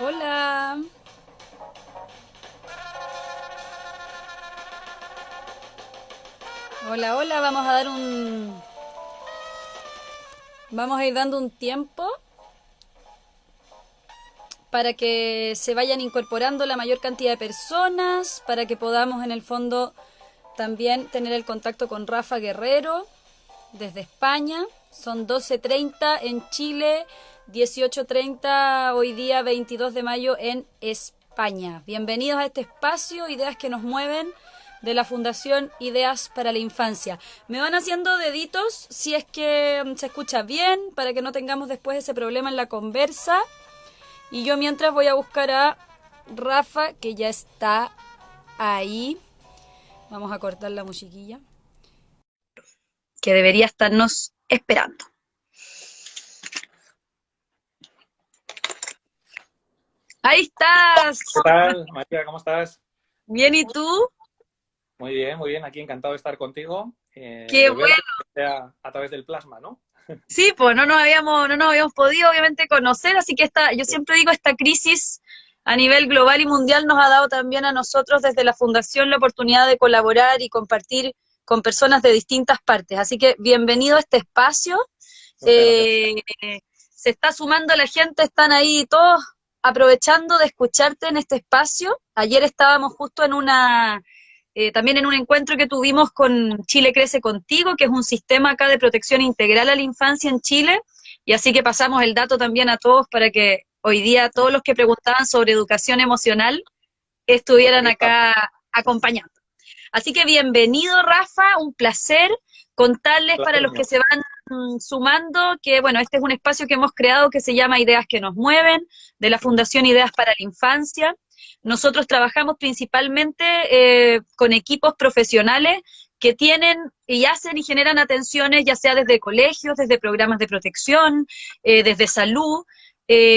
Hola. Hola, hola. Vamos a ir dando un tiempo para que se vayan incorporando la mayor cantidad de personas, para que podamos en el fondo también tener el contacto con Rafa Guerrero desde España. Son 12:30 en Chile, 18:30 hoy día 22 de mayo en España. Bienvenidos a este espacio, Ideas que nos mueven, de la Fundación Ideas para la Infancia. Me van haciendo deditos si es que se escucha bien, para que no tengamos después ese problema en la conversa. Y yo mientras voy a buscar a Rafa, que ya está ahí. Vamos a cortar la musiquilla, que debería estarnos esperando. Ahí estás. ¿Qué tal, María? ¿Cómo estás? Bien, ¿y tú? Muy bien, aquí encantado de estar contigo, Qué de bueno. verte sea a través del plasma, ¿no? Sí, pues no nos habíamos podido obviamente conocer, así que yo siempre digo, esta crisis a nivel global y mundial nos ha dado también a nosotros desde la Fundación la oportunidad de colaborar y compartir con personas de distintas partes. Así que bienvenido a este espacio. Muchas gracias. Eh, Se está sumando la gente, están ahí todos aprovechando de escucharte en este espacio. Ayer estábamos justo también en un encuentro que tuvimos con Chile Crece Contigo, que es un sistema acá de protección integral a la infancia en Chile, y así que pasamos el dato también a todos para que hoy día todos los que preguntaban sobre educación emocional Pues estuvieran aquí estamos. acá acompañando. Así que bienvenido, Rafa, un placer contarles para Placer los que mío. se van sumando que, bueno, este es un espacio que hemos creado que se llama Ideas que nos mueven, de la Ujú. Fundación Ideas para la Infancia. Nosotros trabajamos principalmente con equipos profesionales que tienen y hacen y generan atenciones, ya sea desde colegios, desde programas de protección, desde salud,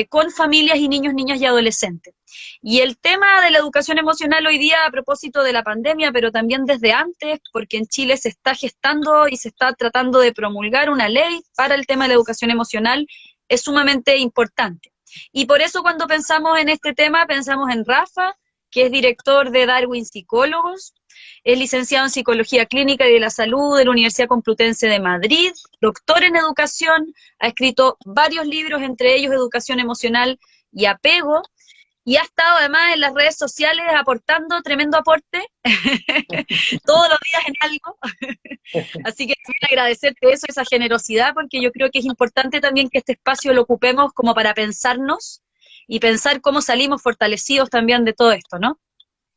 con familias y niños, niñas y adolescentes. Y el tema de la educación emocional hoy día, a propósito de la pandemia, pero también desde antes, porque en Chile se está gestando y se está tratando de promulgar una ley para el tema de la educación emocional, es sumamente importante. Y por eso cuando pensamos en este tema, pensamos en Rafa, que es director de Darwin Psicólogos, es licenciado en Psicología Clínica y de la Salud de la Universidad Complutense de Madrid, doctor en Educación, ha escrito varios libros, entre ellos Educación Emocional y Apego, y ha estado además en las redes sociales aportando tremendo aporte todos los días en algo. Así que también agradecerte eso, esa generosidad, porque yo creo que es importante también que este espacio lo ocupemos como para pensarnos y pensar cómo salimos fortalecidos también de todo esto, ¿no?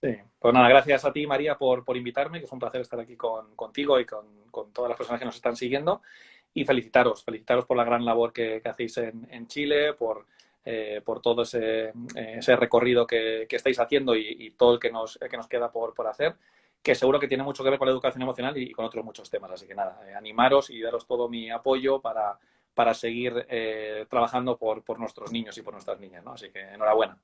Sí. Pues nada, gracias a ti, María, por invitarme, que es un placer estar aquí contigo y con todas las personas que nos están siguiendo. Y felicitaros por la gran labor que hacéis en Chile, por todo ese recorrido que estáis haciendo y todo el que nos queda por hacer, que seguro que tiene mucho que ver con la educación emocional y con otros muchos temas. Así que nada, animaros y daros todo mi apoyo para seguir trabajando por nuestros niños y por nuestras niñas, ¿no? Así que enhorabuena.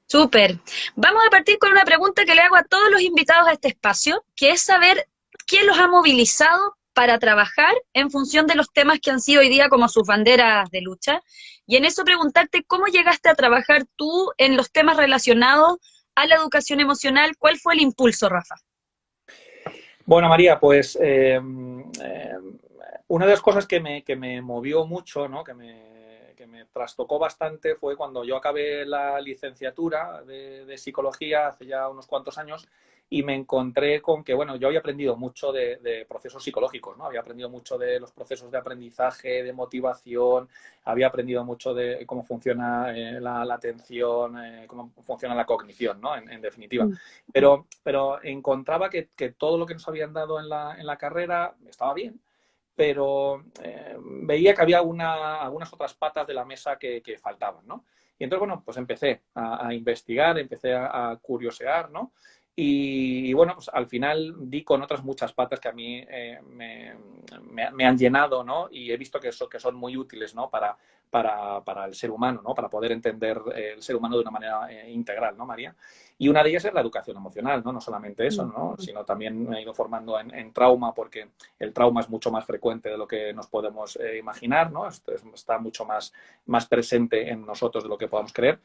Súper. Vamos a partir con una pregunta que le hago a todos los invitados a este espacio, que es saber quién los ha movilizado para trabajar en función de los temas que han sido hoy día como sus banderas de lucha. Y en eso preguntarte cómo llegaste a trabajar tú en los temas relacionados a la educación emocional. ¿Cuál fue el impulso, Rafa? Bueno, María, pues una de las cosas que me movió mucho, ¿no? Que me trastocó bastante fue cuando yo acabé la licenciatura de psicología hace ya unos cuantos años y me encontré con que, bueno, yo había aprendido mucho de procesos psicológicos, ¿no? Había aprendido mucho de los procesos de aprendizaje, de motivación, había aprendido mucho de cómo funciona la atención, cómo funciona la cognición, ¿no? En definitiva. Pero encontraba que todo lo que nos habían dado en la carrera estaba bien, pero veía que había algunas otras patas de la mesa que faltaban, ¿no? Y entonces, bueno, pues empecé a investigar, empecé a curiosear, ¿no? Y bueno, pues al final di con otras muchas patas que a mí me han llenado, ¿no? Y he visto que son muy útiles, ¿no? Para el ser humano, ¿no? Para poder entender el ser humano de una manera integral, ¿no, María? Y una de ellas es la educación emocional, ¿no? No solamente eso, ¿no? Sino también me he ido formando en trauma, porque el trauma es mucho más frecuente de lo que nos podemos imaginar, ¿no? Está mucho más presente en nosotros de lo que podamos creer.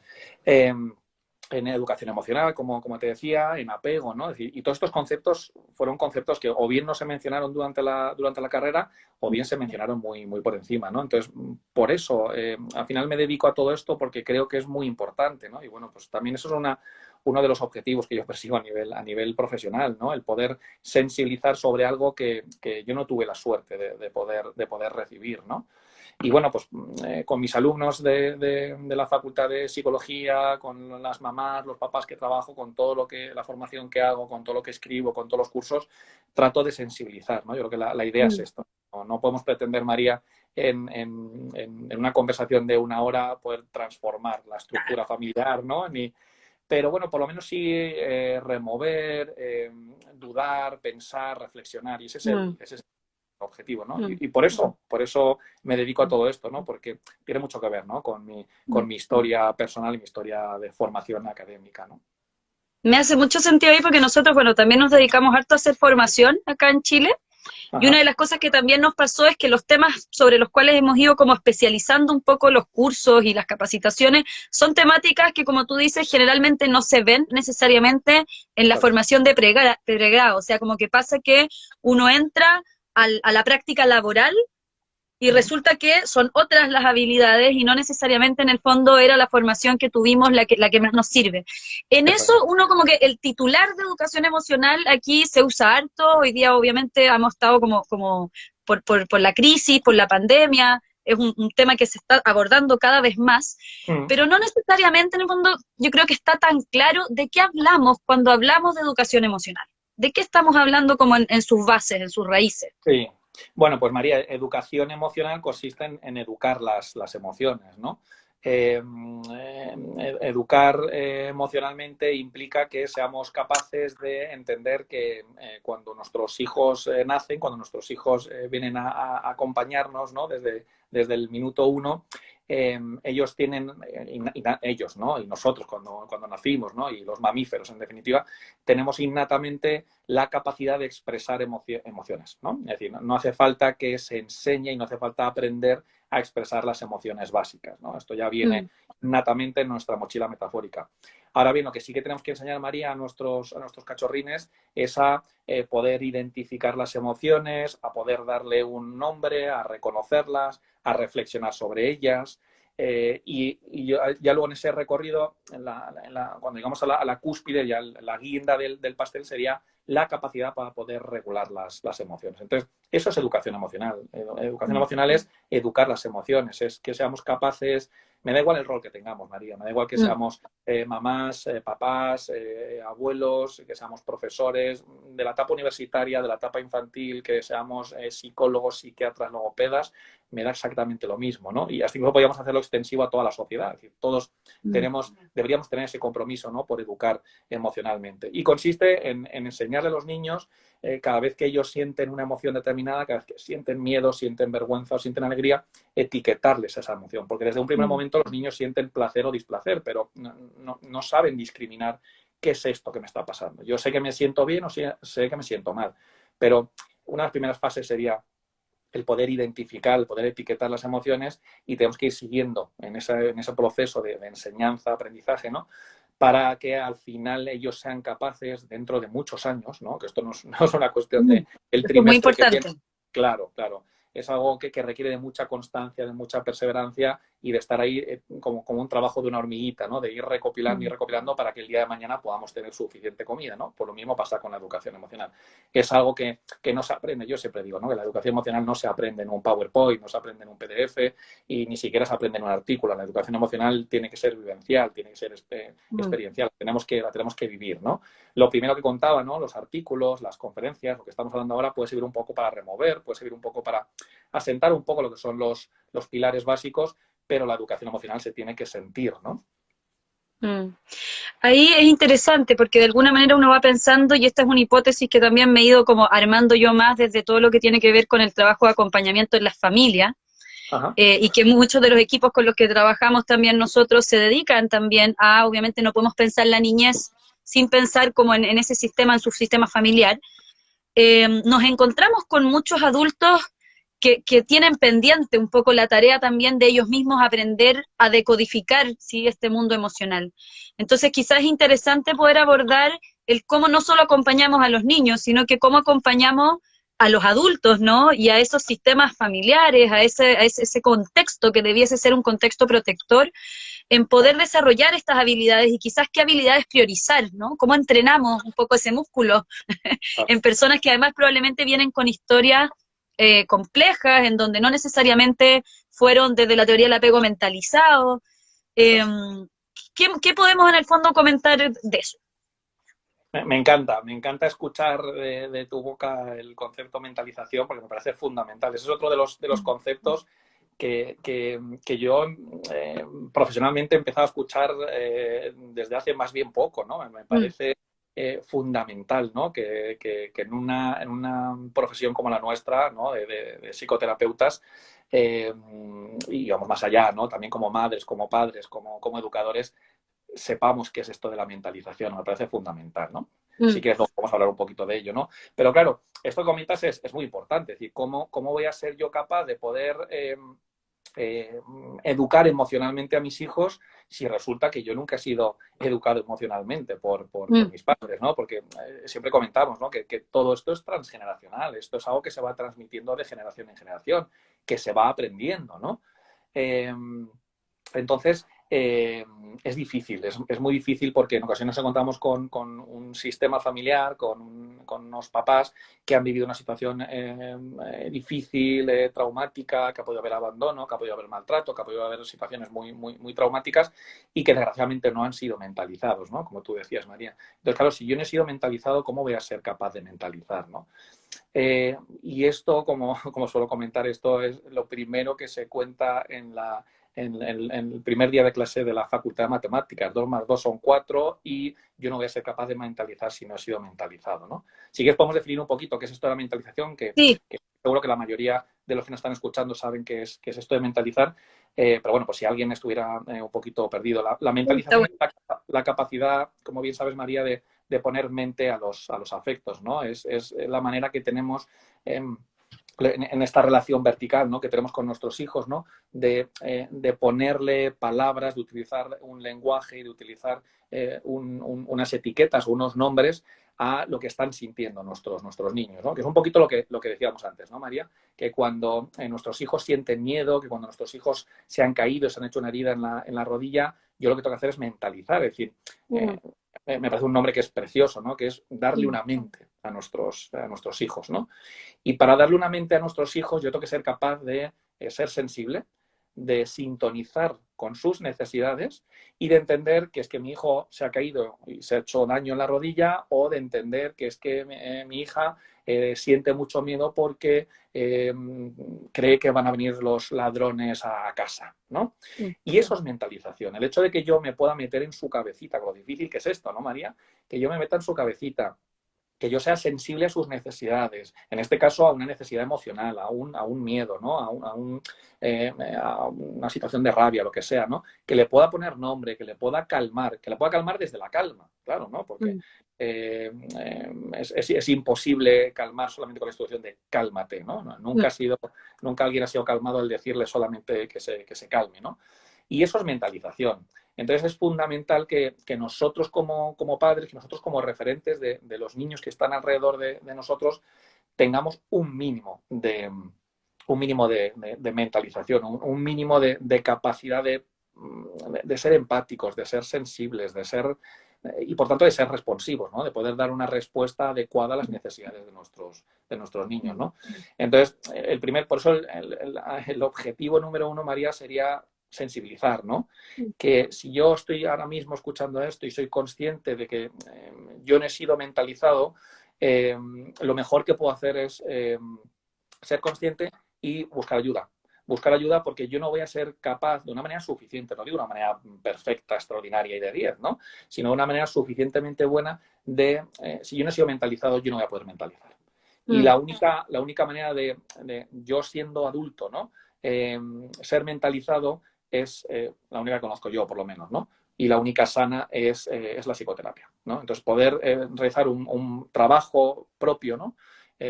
En educación emocional, como te decía, en apego, ¿no? Es decir, y todos estos conceptos fueron conceptos que o bien no se mencionaron durante la carrera o bien se mencionaron muy por encima, ¿no? Entonces, por eso, al final me dedico a todo esto porque creo que es muy importante, ¿no? Y bueno, pues también eso es uno de los objetivos que yo persigo a nivel profesional, ¿no? El poder sensibilizar sobre algo que yo no tuve la suerte de poder recibir, ¿no? Y bueno, pues con mis alumnos de la Facultad de Psicología, con las mamás, los papás que trabajo, con la formación que hago, con todo lo que escribo, con todos los cursos, trato de sensibilizar, ¿no? Yo creo que la idea es esto. No podemos pretender, María, en una conversación de una hora poder transformar la estructura familiar, ¿no? Pero bueno, por lo menos sí remover, dudar, pensar, reflexionar. Y ese es el objetivo, ¿no? Y por eso me dedico a todo esto, ¿no? Porque tiene mucho que ver, ¿no? Con mi historia personal y mi historia de formación académica, ¿no? Me hace mucho sentido ahí porque nosotros, bueno, también nos dedicamos harto a hacer formación acá en Chile. Y una Ajá. de las cosas que también nos pasó es que los temas sobre los cuales hemos ido como especializando un poco los cursos y las capacitaciones son temáticas que, como tú dices, generalmente no se ven necesariamente en la Correcto. formación de pregrado. O sea, como que pasa que uno entra a la práctica laboral y resulta que son otras las habilidades y no necesariamente en el fondo era la formación que tuvimos la que más nos sirve. En eso Exacto. uno como que el titular de educación emocional aquí se usa harto, hoy día obviamente hemos estado como por la crisis, por la pandemia, es un tema que se está abordando cada vez más, pero no necesariamente en el fondo yo creo que está tan claro de qué hablamos cuando hablamos de educación emocional, de qué estamos hablando como en sus bases, en sus raíces. Sí. Bueno, pues María, educación emocional consiste en educar las emociones, ¿no? Educar emocionalmente implica que seamos capaces de entender que cuando nuestros hijos nacen, cuando nuestros hijos vienen a acompañarnos, ¿no? Desde el minuto uno, ellos tienen, ellos, ¿no? Y nosotros cuando nacimos, ¿no? Y los mamíferos, en definitiva, tenemos innatamente la capacidad de expresar emociones, ¿no? Es decir, no hace falta que se enseñe y no hace falta aprender a expresar las emociones básicas, ¿no? Esto ya viene innatamente en nuestra mochila metafórica. Ahora bien, lo que sí que tenemos que enseñar, María, a nuestros cachorrines es a poder identificar las emociones, a poder darle un nombre, a reconocerlas, a reflexionar sobre ellas. Y ya luego en ese recorrido, cuando llegamos a la cúspide, ya la guinda del pastel sería la capacidad para poder regular las emociones. Entonces, eso es educación emocional. Educación emocional es educar las emociones, es que seamos capaces, me da igual el rol que tengamos, María, me da igual que seamos mamás, papás, abuelos, que seamos profesores de la etapa universitaria, de la etapa infantil, que seamos psicólogos, psiquiatras, logopedas, me da exactamente lo mismo, ¿no? Y así mismo podríamos hacerlo extensivo a toda la sociedad. Es decir, todos deberíamos tener ese compromiso, ¿no? Por educar emocionalmente. Y consiste en enseñarle a los niños, cada vez que ellos sienten una emoción determinada, cada vez que sienten miedo, sienten vergüenza o sienten alegría, etiquetarles esa emoción. Porque desde un primer momento los niños sienten placer o displacer, pero no saben discriminar qué es esto que me está pasando. Yo sé que me siento bien o sé que me siento mal, pero una de las primeras fases sería el poder identificar, el poder etiquetar las emociones, y tenemos que ir siguiendo en ese proceso de enseñanza, aprendizaje, ¿no? Para que al final ellos sean capaces, dentro de muchos años, ¿no? Que esto no es una cuestión del Eso es muy trimestre que importante. tiene. Claro. Es algo que requiere de mucha constancia, de mucha perseverancia y de estar ahí como un trabajo de una hormiguita, ¿no? De ir recopilando y recopilando para que el día de mañana podamos tener suficiente comida, ¿no? Por lo mismo pasa con la educación emocional. Es algo que no se aprende. Yo siempre digo, ¿no? Que la educación emocional no se aprende en un PowerPoint, no se aprende en un PDF y ni siquiera se aprende en un artículo. La educación emocional tiene que ser vivencial, tiene que ser experiencial. La tenemos que vivir, ¿no? Lo primero que contaba, ¿no? Los artículos, las conferencias, lo que estamos hablando ahora puede servir un poco para remover, puede servir un poco para asentar un poco lo que son los pilares básicos, pero la educación emocional se tiene que sentir, ¿no? Mm. Ahí es interesante porque de alguna manera uno va pensando, y esta es una hipótesis que también me he ido como armando yo más desde todo lo que tiene que ver con el trabajo de acompañamiento en las familias, Ajá. y que muchos de los equipos con los que trabajamos también nosotros se dedican también a, obviamente no podemos pensar la niñez sin pensar como en ese sistema, en su sistema familiar. Nos encontramos con muchos adultos que tienen pendiente un poco la tarea también de ellos mismos aprender a decodificar, ¿sí?, este mundo emocional. Entonces quizás es interesante poder abordar el cómo no solo acompañamos a los niños, sino que cómo acompañamos a los adultos, ¿no? Y a esos sistemas familiares, ese contexto que debiese ser un contexto protector, en poder desarrollar estas habilidades y quizás qué habilidades priorizar, ¿no? Cómo entrenamos un poco ese músculo en personas que además probablemente vienen con historias complejas, en donde no necesariamente fueron desde la teoría del apego mentalizado. Eh, ¿qué podemos en el fondo comentar de eso? Me encanta escuchar de tu boca el concepto mentalización porque me parece fundamental. Ese es otro de los conceptos que yo profesionalmente he empezado a escuchar desde hace más bien poco, ¿no? Me parece fundamental, ¿no? Que en una profesión como la nuestra, ¿no? De psicoterapeutas, y vamos más allá, ¿no? También como madres, como padres, como educadores, sepamos qué es esto de la mentalización, me parece fundamental, ¿no? Sí Mm, que vamos a hablar un poquito de ello, ¿no? Pero claro, esto que comentas es muy importante, es decir, ¿cómo voy a ser yo capaz de poder eh, educar emocionalmente a mis hijos si resulta que yo nunca he sido educado emocionalmente por mm, mis padres, ¿no? Porque siempre comentamos, ¿no? Que todo esto es transgeneracional, esto es algo que se va transmitiendo de generación en generación, que se va aprendiendo, ¿no? Eh, entonces, es difícil, es muy difícil porque en ocasiones nos encontramos con un sistema familiar, con unos papás que han vivido una situación difícil, traumática, que ha podido haber abandono, que ha podido haber maltrato, que ha podido haber situaciones muy traumáticas y que desgraciadamente no han sido mentalizados, ¿no? Como tú decías, María. Entonces, claro, si yo no he sido mentalizado, ¿cómo voy a ser capaz de mentalizar, ¿no? Y esto, como suelo comentar, esto es lo primero que se cuenta en el primer día de clase de la Facultad de Matemáticas. 2 más 2 son 4 y yo no voy a ser capaz de mentalizar si no he sido mentalizado, ¿no? Si quieres podemos definir un poquito qué es esto de la mentalización, sí, que seguro que la mayoría de los que nos están escuchando saben qué es esto de mentalizar, pero bueno, pues si alguien estuviera un poquito perdido. La está mentalización es bueno. la capacidad, como bien sabes, María, de poner mente a los afectos, ¿no? Es la manera que tenemos en esta relación vertical, ¿no? Que tenemos con nuestros hijos, ¿no? De ponerle palabras, de utilizar un lenguaje y de utilizar unas etiquetas o unos nombres a lo que están sintiendo nuestros niños, ¿no? Que es un poquito lo que decíamos antes, ¿no, María? Que cuando nuestros hijos sienten miedo, que cuando nuestros hijos se han caído, se han hecho una herida en la rodilla, yo lo que tengo que hacer es mentalizar, es decir, Mm, me parece un nombre que es precioso, ¿no? Que es darle mm, una mente a nuestros hijos, ¿no? Y para darle una mente a nuestros hijos, yo tengo que ser capaz de ser sensible, de sintonizar con sus necesidades y de entender que es que mi hijo se ha caído y se ha hecho daño en la rodilla, o de entender que es que mi hija siente mucho miedo porque cree que van a venir los ladrones a casa, ¿no? mm, Y eso es mentalización. El hecho de que yo me pueda meter en su cabecita, con lo difícil que es esto, ¿no, María? Que yo me meta en su cabecita, que yo sea sensible a sus necesidades, en este caso a una necesidad emocional, a un miedo, ¿no? A una situación de rabia, lo que sea, ¿no? Que le pueda poner nombre, que le pueda calmar desde la calma, claro, ¿no? Porque mm, es imposible calmar solamente con la instrucción de cálmate, ¿no? mm, Nunca alguien ha sido calmado al decirle solamente que se calme, ¿no? Y eso es mentalización. Entonces es fundamental que nosotros como padres, que nosotros como referentes de los niños que están alrededor de nosotros, tengamos un mínimo de mentalización, un mínimo de capacidad de ser empáticos, de ser sensibles, de ser y por tanto de ser responsivos, ¿no? De poder dar una respuesta adecuada a las necesidades de nuestros niños, ¿no? Entonces, por eso el objetivo número uno, María, sería sensibilizar, ¿no? mm, Que si yo estoy ahora mismo escuchando esto y soy consciente de que yo no he sido mentalizado, lo mejor que puedo hacer es ser consciente y buscar ayuda. buscar ayuda porque yo no voy a ser capaz de una manera suficiente, no digo una manera perfecta, extraordinaria y de 10, ¿no? Sino de una manera suficientemente buena de, si yo no he sido mentalizado, yo no voy a poder mentalizar. Y la única manera de yo siendo adulto, ¿no? Ser mentalizado es la única que conozco yo, por lo menos, ¿no? Y la única sana es la psicoterapia, ¿no? Entonces, poder realizar un trabajo propio, ¿no?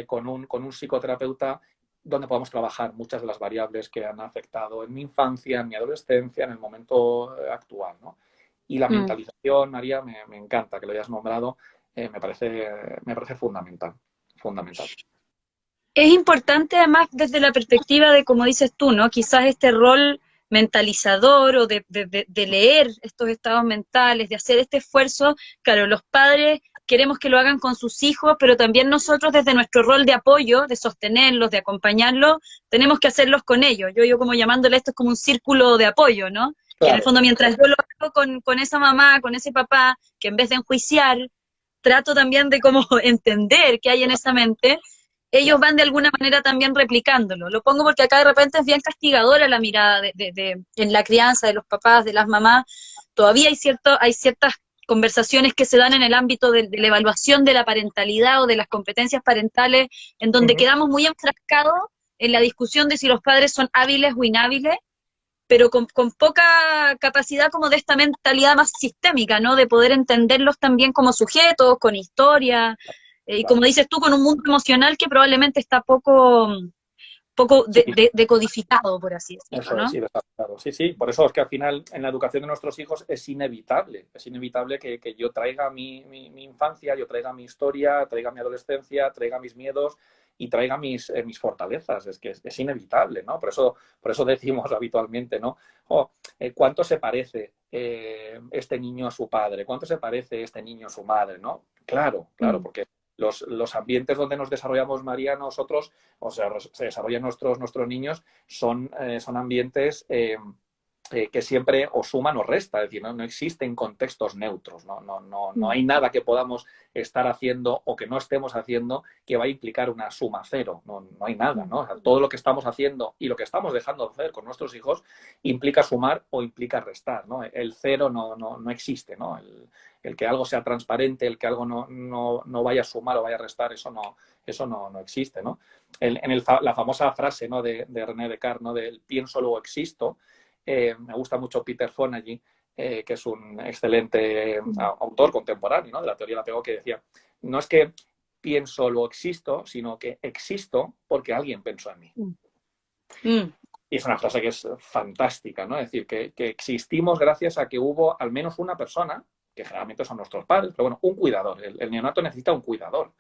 Con un psicoterapeuta donde podamos trabajar muchas de las variables que han afectado en mi infancia, en mi adolescencia, en el momento actual, ¿no? Y la mentalización, María, me encanta que lo hayas nombrado, me parece fundamental, fundamental. Es importante además desde la perspectiva de, como dices tú, ¿no? Quizás este rol mentalizador o de leer estos estados mentales, de hacer este esfuerzo. Claro, los padres queremos que lo hagan con sus hijos, pero también nosotros desde nuestro rol de apoyo, de sostenerlos, de acompañarlos, tenemos que hacerlos con ellos. Yo como llamándole esto es como un círculo de apoyo, ¿no? Que en el Claro. fondo mientras yo lo hago con esa mamá, con ese papá, que en vez de enjuiciar, trato también de como entender qué hay en esa mente, ellos van de alguna manera también replicándolo. Lo pongo porque acá de repente es bien castigadora la mirada en la crianza de los papás, de las mamás. Todavía hay ciertas conversaciones que se dan en el ámbito de la evaluación de la parentalidad o de las competencias parentales, en donde quedamos muy enfrascados en la discusión de si los padres son hábiles o inhábiles, pero con poca capacidad como de esta mentalidad más sistémica, ¿no? De poder entenderlos también como sujetos, con historia, y como dices tú, con un mundo emocional que probablemente está poco Sí, decodificado, por así decirlo, eso es, ¿no? sí, claro. Sí, sí, por eso es que al final en la educación de nuestros hijos es inevitable que yo traiga mi infancia, yo traiga mi historia, traiga mi adolescencia, traiga mis miedos y traiga mis fortalezas, es que es inevitable, ¿no? Por eso decimos habitualmente, ¿no? Oh, ¿cuánto se parece este niño a su padre? ¿Cuánto se parece este niño a su madre? ¿No? Claro, porque los ambientes donde nos desarrollamos, María, nosotros, o sea, se desarrollan nuestros niños, son ambientes que siempre o suman o resta, es decir, no existen contextos neutros, no hay nada que podamos estar haciendo o que no estemos haciendo que vaya a implicar una suma cero, no hay nada, ¿no? O sea, todo lo que estamos haciendo y lo que estamos dejando de hacer con nuestros hijos implica sumar o implica restar, ¿no? El cero no existe, ¿no? El que algo sea transparente, el que algo no vaya a sumar o vaya a restar, eso no existe, ¿no? La famosa frase, ¿no? de René Descartes, ¿no? Del pienso luego existo. Me gusta mucho Peter Fonagy, que es un excelente autor contemporáneo, ¿no? De la teoría del apego, que decía, no es que pienso luego existo, sino que existo porque alguien pensó en mí. Y es una frase que es fantástica, ¿no? Es decir, que existimos gracias a que hubo al menos una persona, que generalmente son nuestros padres, pero bueno, un cuidador. El neonato necesita un cuidador.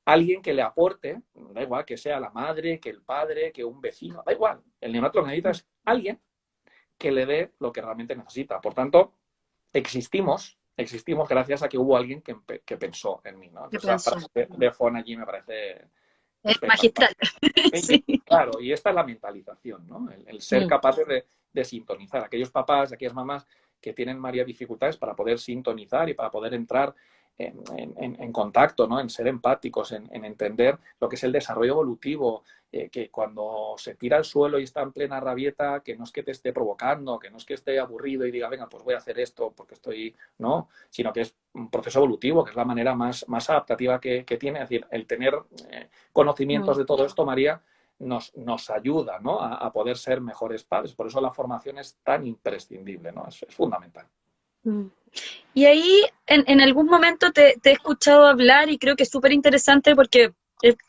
Alguien que le aporte, da igual que sea la madre, que el padre, que un vecino, da igual. El neonato lo que necesita es alguien que le dé lo que realmente necesita. Por tanto, existimos gracias a que hubo alguien que pensó en mí, ¿no? Entonces, la frase de Fonagy me parece magistral. Sí. Claro, y esta es la mentalización, ¿no? El ser capaces de sintonizar. Aquellos papás, aquellas mamás que tienen varias dificultades para poder sintonizar y para poder entrar en contacto, ¿no? En ser empáticos, en entender lo que es el desarrollo evolutivo, que cuando se tira al suelo y está en plena rabieta, que no es que te esté provocando, que no es que esté aburrido y diga, venga, pues voy a hacer esto porque estoy, no, sino que es un proceso evolutivo, que es la manera más adaptativa que tiene. Es decir, el tener conocimientos de todo esto, María, nos ayuda, ¿no? a poder ser mejores padres. Por eso la formación es tan imprescindible, ¿no? Es fundamental. Y ahí en algún momento te he escuchado hablar y creo que es súper interesante porque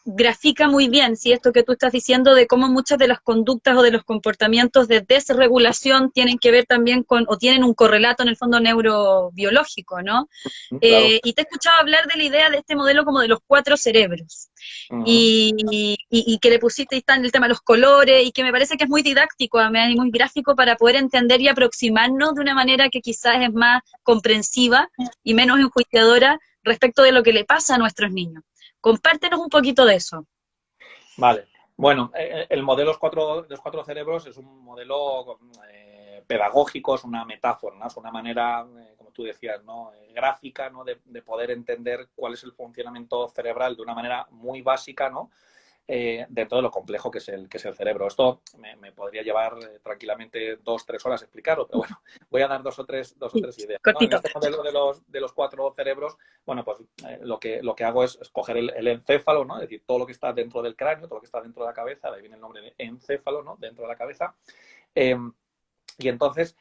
grafica muy bien, ¿sí? Esto que tú estás diciendo de cómo muchas de las conductas o de los comportamientos de desregulación tienen que ver también con, o tienen un correlato en el fondo neurobiológico, ¿no? Claro. Y te he escuchado hablar de la idea de este modelo como de los 4 cerebros. Y que le pusiste, ahí está en el tema de los colores, y que me parece que es muy didáctico, y muy gráfico para poder entender y aproximarnos de una manera que quizás es más comprensiva y menos enjuiciadora respecto de lo que le pasa a nuestros niños. Compártenos un poquito de eso. Vale. Bueno, el modelo de los 4 cerebros es un modelo pedagógico, es una metáfora, ¿no? Es una manera, como tú decías, ¿no? Gráfica, ¿no? De poder entender cuál es el funcionamiento cerebral de una manera muy básica, ¿no? dentro de lo complejo que es el cerebro. Esto me podría llevar tranquilamente 2-3 horas explicarlo, pero bueno, voy a dar dos o tres Sí, ideas, ¿no? En cortito. este modelo de los 4 cerebros, bueno, pues lo que hago es coger el encéfalo, ¿no? Es decir, todo lo que está dentro del cráneo, todo lo que está dentro de la cabeza, de ahí viene el nombre de encéfalo, ¿no? Dentro de la cabeza. Y entonces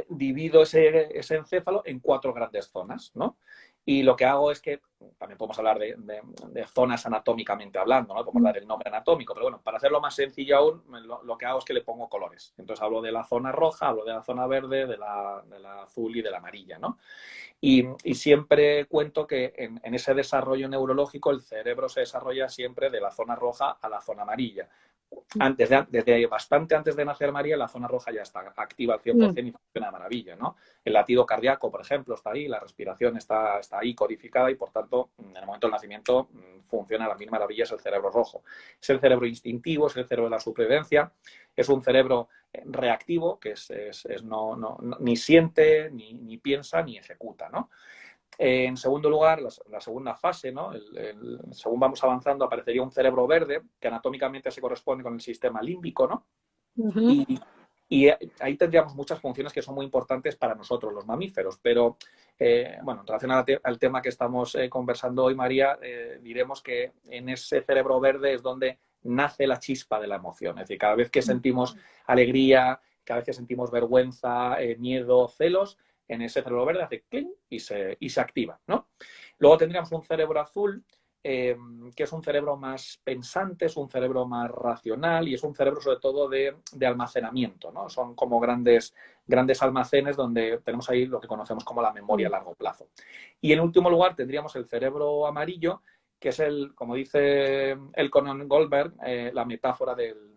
divido ese encéfalo en 4 grandes zonas, ¿no? Y lo que hago es que, también podemos hablar de zonas anatómicamente hablando, ¿no? Podemos dar el nombre anatómico, pero bueno, para hacerlo más sencillo aún, lo que hago es que le pongo colores. Entonces hablo de la zona roja, hablo de la zona verde, de la azul y de la amarilla, ¿no? Y siempre cuento que en ese desarrollo neurológico el cerebro se desarrolla siempre de la zona roja a la zona amarilla. Desde bastante antes de nacer María, la zona roja ya está activa al 100% y funciona de maravilla, ¿no? El latido cardíaco, por ejemplo, está ahí, la respiración está ahí codificada y, por tanto, en el momento del nacimiento funciona a las mil maravillas el cerebro rojo. Es el cerebro instintivo, es el cerebro de la supervivencia, es un cerebro reactivo, que ni siente, ni piensa, ni ejecuta, ¿no? En segundo lugar, la segunda fase, ¿no? Según vamos avanzando, aparecería un cerebro verde que anatómicamente se corresponde con el sistema límbico, ¿no? Y, y ahí tendríamos muchas funciones que son muy importantes para nosotros, los mamíferos. Pero, bueno, en relación al tema que estamos conversando hoy, María, diremos que en ese cerebro verde es donde nace la chispa de la emoción. Es decir, cada vez que sentimos alegría, cada vez que sentimos vergüenza, miedo, celos, en ese cerebro verde hace clink y se activa, ¿no? Luego tendríamos un cerebro azul, que es un cerebro más pensante, es un cerebro más racional y es un cerebro sobre todo de almacenamiento, ¿no? Son como grandes almacenes donde tenemos ahí lo que conocemos como la memoria a largo plazo. Y en último lugar tendríamos el cerebro amarillo, que es como dice el Conan Goldberg, la metáfora del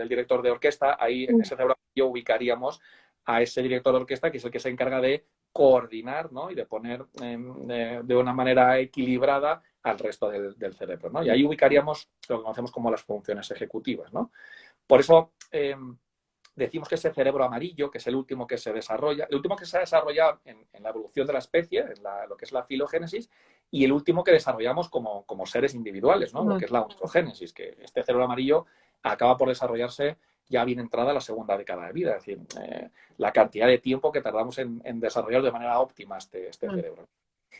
director de orquesta. Ahí en ese cerebro amarillo ubicaríamos a ese director de orquesta, que es el que se encarga de coordinar, ¿no? Y de poner de una manera equilibrada al resto del cerebro, ¿no? Y ahí ubicaríamos lo que conocemos como las funciones ejecutivas, ¿no? Por eso decimos que ese cerebro amarillo, que es el último que se desarrolla, el último que se ha desarrollado en la evolución de la especie, lo que es la filogénesis, y el último que desarrollamos como seres individuales, ¿no? Lo que es la ontogénesis, que este cerebro amarillo acaba por desarrollarse ya bien entrada la segunda década de vida, es decir, la cantidad de tiempo que tardamos en desarrollar de manera óptima este cerebro.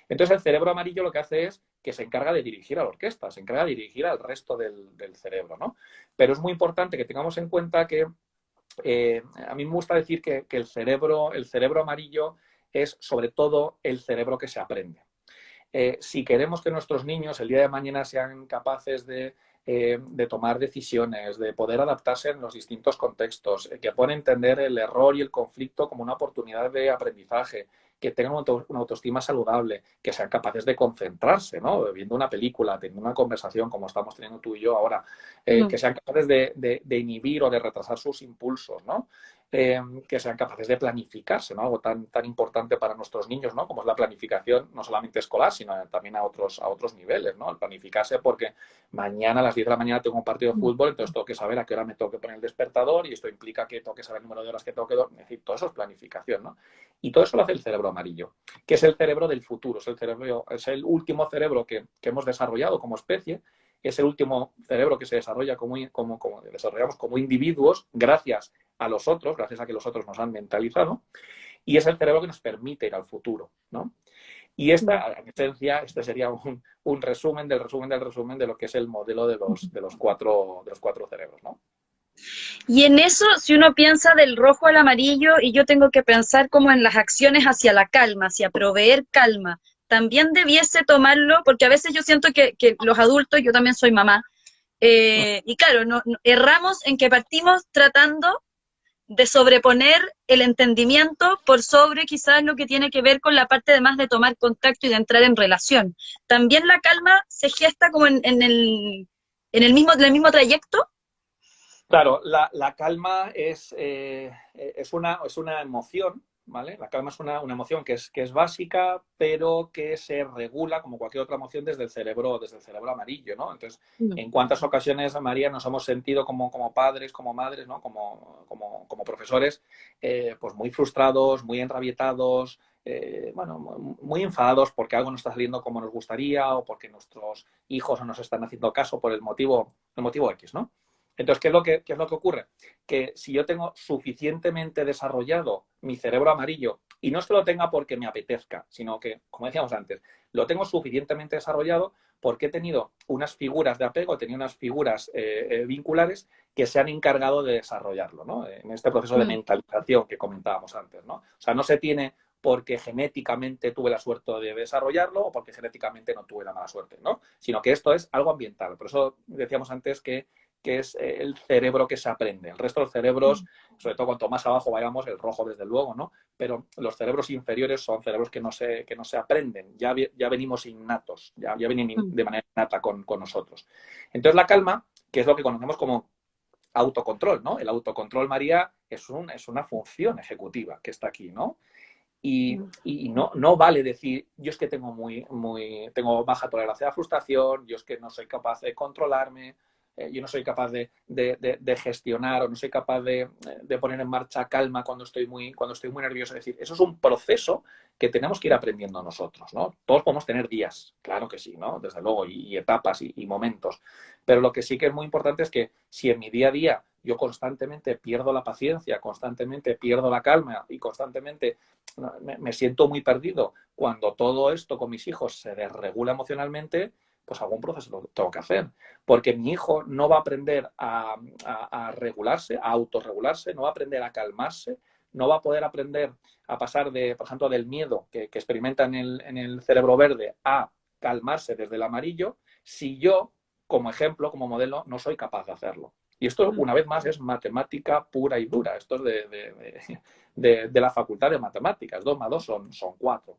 Entonces el cerebro amarillo lo que hace es que se encarga de dirigir a la orquesta, se encarga de dirigir al resto del cerebro, ¿no? Pero es muy importante que tengamos en cuenta que a mí me gusta decir que el cerebro amarillo es sobre todo el cerebro que se aprende. Si queremos que nuestros niños el día de mañana sean capaces de tomar decisiones, de poder adaptarse en los distintos contextos, que puedan entender el error y el conflicto como una oportunidad de aprendizaje, que tengan una autoestima saludable, que sean capaces de concentrarse, ¿no? Viendo una película, teniendo una conversación como estamos teniendo tú y yo ahora, que sean capaces de inhibir o de retrasar sus impulsos, ¿no? Que sean capaces de planificarse, ¿no? Algo tan importante para nuestros niños, ¿no? Como es la planificación, no solamente escolar, sino también a otros niveles, ¿no? El planificarse porque mañana a las 10 de la mañana tengo un partido de fútbol, entonces tengo que saber a qué hora me tengo que poner el despertador y esto implica que tengo que saber el número de horas que tengo que dormir. Es decir, todo eso es planificación, ¿no? Y todo eso lo hace el cerebro amarillo, que es el cerebro del futuro, es el último cerebro que hemos desarrollado como especie, es el último cerebro que se desarrolla desarrollamos como individuos gracias a los otros, gracias a que los otros nos han mentalizado, y es el cerebro que nos permite ir al futuro, ¿no? Y en esencia, este sería un resumen del resumen de lo que es el modelo de los cuatro cerebros, ¿no? Y en eso, si uno piensa del rojo al amarillo, y yo tengo que pensar como en las acciones hacia la calma, hacia proveer calma, también debiese tomarlo, porque a veces yo siento que los adultos, yo también soy mamá, y claro, erramos en que partimos tratando de sobreponer el entendimiento por sobre quizás lo que tiene que ver con la parte además de tomar contacto y de entrar en relación. También la calma se gesta como en el mismo trayecto. Claro, la calma es una emoción, ¿vale? La calma es una emoción que es básica, pero que se regula como cualquier otra emoción desde el cerebro amarillo, ¿no? Entonces, ¿en cuántas ocasiones, María, nos hemos sentido como padres, como madres, ¿no? Como profesores, pues muy frustrados, muy enrabietados, bueno, muy enfadados porque algo no está saliendo como nos gustaría o porque nuestros hijos no nos están haciendo caso por el motivo X, ¿no? Entonces, qué es lo que ocurre? Que si yo tengo suficientemente desarrollado mi cerebro amarillo, y no es que lo tenga porque me apetezca, sino que, como decíamos antes, lo tengo suficientemente desarrollado porque he tenido unas figuras de apego, he tenido unas figuras vinculares que se han encargado de desarrollarlo, ¿no? En este proceso de mentalización que comentábamos antes, ¿no? O sea, no se tiene porque genéticamente tuve la suerte de desarrollarlo o porque genéticamente no tuve la mala suerte, ¿no? Sino que esto es algo ambiental. Por eso decíamos antes que es el cerebro que se aprende. El resto de los cerebros, sobre todo cuanto más abajo vayamos, el rojo desde luego, ¿no? Pero los cerebros inferiores son cerebros que no se aprenden, ya venimos innatos, ya vienen de manera innata con nosotros. Entonces la calma, que es lo que conocemos como autocontrol, ¿no? El autocontrol, María, es una función ejecutiva que está aquí, ¿no? Y no vale decir, yo es que tengo baja tolerancia a la frustración, yo es que no soy capaz de controlarme, yo no soy capaz de gestionar o no soy capaz de poner en marcha calma cuando estoy muy nervioso. Es decir, eso es un proceso que tenemos que ir aprendiendo nosotros, ¿no? Todos podemos tener días, claro que sí, ¿no? Desde luego, y etapas y momentos. Pero lo que sí que es muy importante es que si en mi día a día yo constantemente pierdo la paciencia, constantemente pierdo la calma y constantemente me siento muy perdido cuando todo esto con mis hijos se desregula emocionalmente, pues algún proceso lo tengo que hacer. Porque mi hijo no va a aprender a regularse, a autorregularse, no va a aprender a calmarse, no va a poder aprender a pasar por ejemplo, del miedo que experimenta en el cerebro verde a calmarse desde el amarillo, si yo, como ejemplo, como modelo, no soy capaz de hacerlo. Y esto, una vez más, es matemática pura y dura. Esto es de la facultad de matemáticas. 2 más 2 son 4.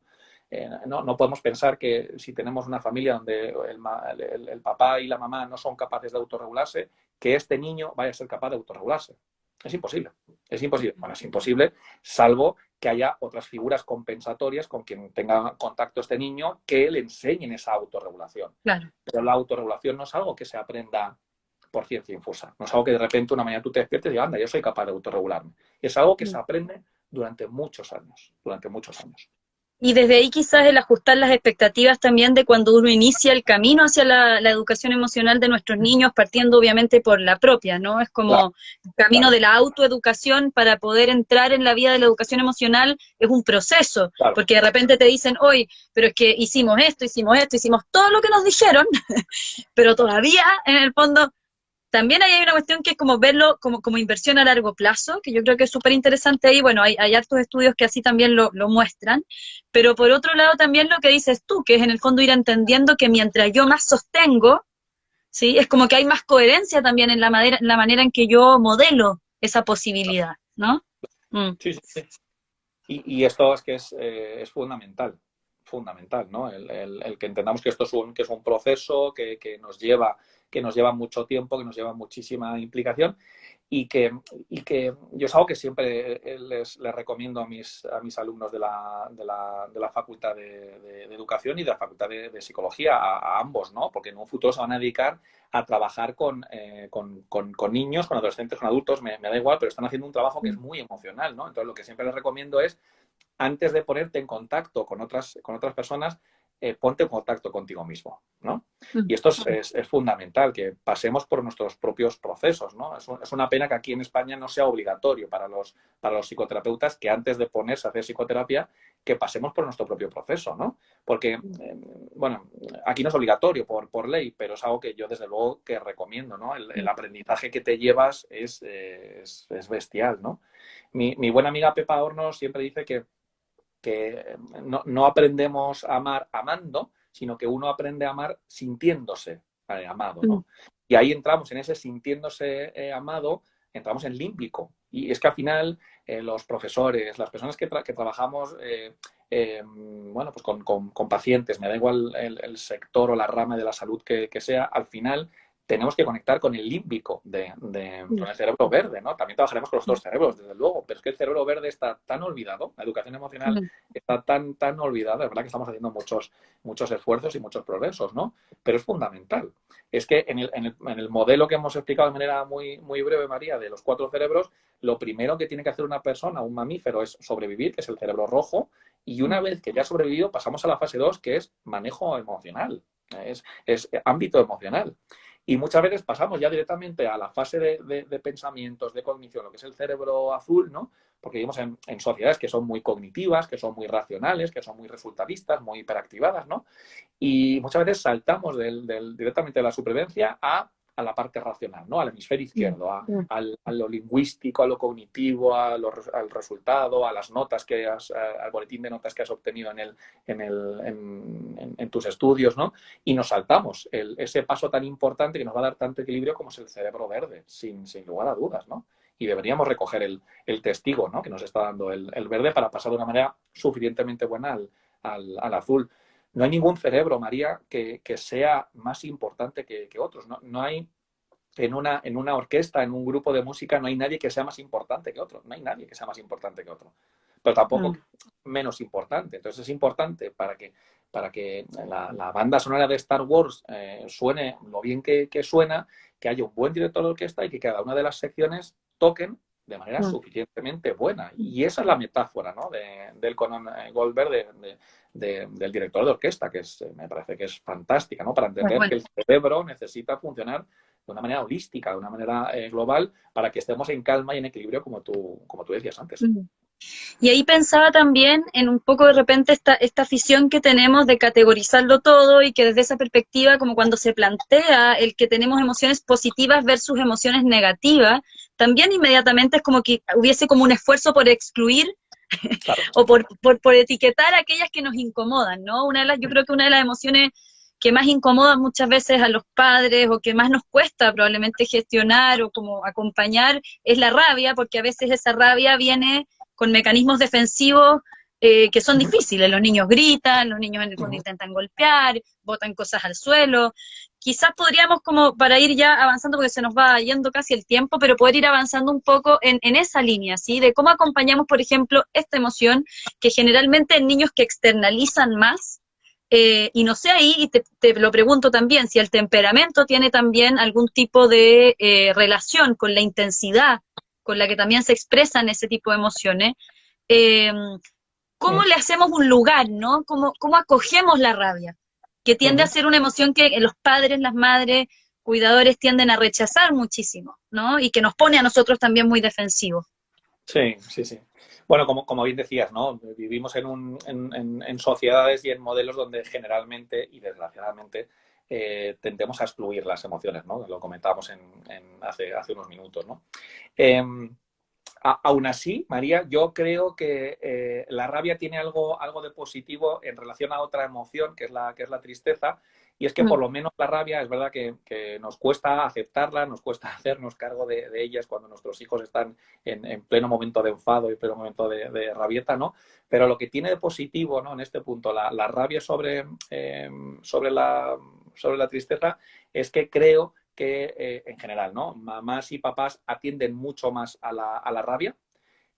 No podemos pensar que si tenemos una familia donde el papá y la mamá no son capaces de autorregularse, que este niño vaya a ser capaz de autorregularse. Es imposible. Es imposible. Bueno, es imposible, salvo que haya otras figuras compensatorias con quien tenga contacto este niño que le enseñen esa autorregulación. Claro. Pero la autorregulación no es algo que se aprenda por ciencia infusa. No es algo que de repente una mañana tú te despiertes y digas, anda, yo soy capaz de autorregularme. Es algo que se aprende durante muchos años. Y desde ahí quizás el ajustar las expectativas también de cuando uno inicia el camino hacia la educación emocional de nuestros niños, partiendo obviamente por la propia, ¿no? Es como el camino de la autoeducación para poder entrar en la vida de la educación emocional, es un proceso, porque de repente te dicen, hoy, pero es que hicimos esto, hicimos todo lo que nos dijeron, pero todavía en el fondo también hay una cuestión que es como verlo como inversión a largo plazo, que yo creo que es súper interesante ahí. Bueno, hay hartos estudios que así también lo muestran, pero por otro lado también lo que dices tú, que es en el fondo ir entendiendo que mientras yo más sostengo, ¿sí? Es como que hay más coherencia también en la manera en que yo modelo esa posibilidad, ¿no? Sí. Y esto es que es fundamental, ¿no? El que entendamos que esto es un proceso que nos lleva mucho tiempo, que nos lleva muchísima implicación y que yo es algo que siempre les recomiendo a mis alumnos de la Facultad de Educación y de la Facultad de Psicología, a ambos, ¿no? Porque en un futuro se van a dedicar a trabajar con niños, con adolescentes, con adultos, me da igual, pero están haciendo un trabajo que es muy emocional, ¿no? Entonces lo que siempre les recomiendo es, antes de ponerte en contacto con otras personas, ponte en contacto contigo mismo, ¿no? Y esto es fundamental, que pasemos por nuestros propios procesos, ¿no? Es una pena que aquí en España no sea obligatorio para los psicoterapeutas que antes de ponerse a hacer psicoterapia, que pasemos por nuestro propio proceso, ¿no? Porque, bueno, aquí no es obligatorio por ley, pero es algo que yo desde luego que recomiendo, ¿no? El aprendizaje que te llevas es bestial, ¿no? Mi buena amiga Pepa Horno siempre dice que no aprendemos a amar amando, sino que uno aprende a amar sintiéndose amado, ¿no? Y ahí entramos en ese sintiéndose amado, entramos en límbico. Y es que al final los profesores, las personas que trabajamos bueno, pues con pacientes, me da igual el sector o la rama de la salud que sea, al final tenemos que conectar con el límbico con el cerebro verde, ¿no? También trabajaremos con los otros cerebros, desde luego, pero es que el cerebro verde está tan olvidado, la educación emocional está tan olvidada, es verdad que estamos haciendo muchos esfuerzos y muchos progresos, ¿no? Pero es fundamental. Es que en el modelo que hemos explicado de manera muy, muy breve, María, de los 4 cerebros, lo primero que tiene que hacer una persona, un mamífero, es sobrevivir, que es el cerebro rojo, y una vez que ya ha sobrevivido, pasamos a la fase 2, que es manejo emocional, es ámbito emocional. Y muchas veces pasamos ya directamente a la fase de pensamientos, de cognición, lo que es el cerebro azul, ¿no? Porque vivimos en sociedades que son muy cognitivas, que son muy racionales, que son muy resultadistas, muy hiperactivadas, ¿no? Y muchas veces saltamos directamente de la supervivencia a la parte racional, ¿no? Al hemisferio izquierdo, a lo lingüístico, a lo cognitivo, al resultado, a las notas al boletín de notas que has obtenido en tus estudios, ¿no? Y nos saltamos ese paso tan importante que nos va a dar tanto equilibrio como es el cerebro verde, sin lugar a dudas, ¿no? Y deberíamos recoger el testigo, ¿no? Que nos está dando el verde para pasar de una manera suficientemente buena al azul. No hay ningún cerebro, María, que sea más importante que otros. No hay en una orquesta, en un grupo de música, no hay nadie que sea más importante que otro. No hay nadie que sea más importante que otro. Pero tampoco menos importante. Entonces es importante para que la banda sonora de Star Wars suene lo bien que suena, que haya un buen director de orquesta y que cada una de las secciones toquen de manera suficientemente buena. Y esa es la metáfora, ¿no? del Conan Goldberg, del director de orquesta, que me parece que es fantástica, ¿no? Para entender que el cerebro necesita funcionar de una manera holística, de una manera global, para que estemos en calma y en equilibrio, como tú decías antes. Y ahí pensaba también en un poco de repente esta afición que tenemos de categorizarlo todo y que desde esa perspectiva, como cuando se plantea el que tenemos emociones positivas versus emociones negativas, también inmediatamente es como que hubiese como un esfuerzo por excluir claro. o por etiquetar aquellas que nos incomodan, ¿no? Yo creo que una de las emociones que más incomodan muchas veces a los padres o que más nos cuesta probablemente gestionar o como acompañar es la rabia, porque a veces esa rabia viene con mecanismos defensivos que son difíciles. Los niños gritan, los niños en el fondo intentan golpear, botan cosas al suelo. Quizás podríamos, como para ir ya avanzando, porque se nos va yendo casi el tiempo, pero poder ir avanzando un poco en esa línea, ¿sí? De cómo acompañamos, por ejemplo, esta emoción que generalmente en niños que externalizan más, y no sé ahí, y te lo pregunto también, si el temperamento tiene también algún tipo de relación con la intensidad con la que también se expresan ese tipo de emociones, ¿cómo le hacemos un lugar, ¿no? ¿Cómo acogemos la rabia? Que tiende a ser una emoción que los padres, las madres, cuidadores tienden a rechazar muchísimo, ¿no? Y que nos pone a nosotros también muy defensivos. Sí. Bueno, como bien decías, ¿no? Vivimos en sociedades y en modelos donde generalmente y desgraciadamente tendemos a excluir las emociones, ¿no? Lo comentábamos hace unos minutos, ¿no? Aún así, María, yo creo que la rabia tiene algo de positivo en relación a otra emoción, que es la tristeza, y es que por lo menos la rabia es verdad que nos cuesta aceptarla, nos cuesta hacernos cargo de ellas cuando nuestros hijos están en pleno momento de enfado y pleno momento de rabieta, ¿no? Pero lo que tiene de positivo, ¿no? En este punto, la rabia sobre la tristeza es que creo que en general, ¿no? Mamás y papás atienden mucho más a la rabia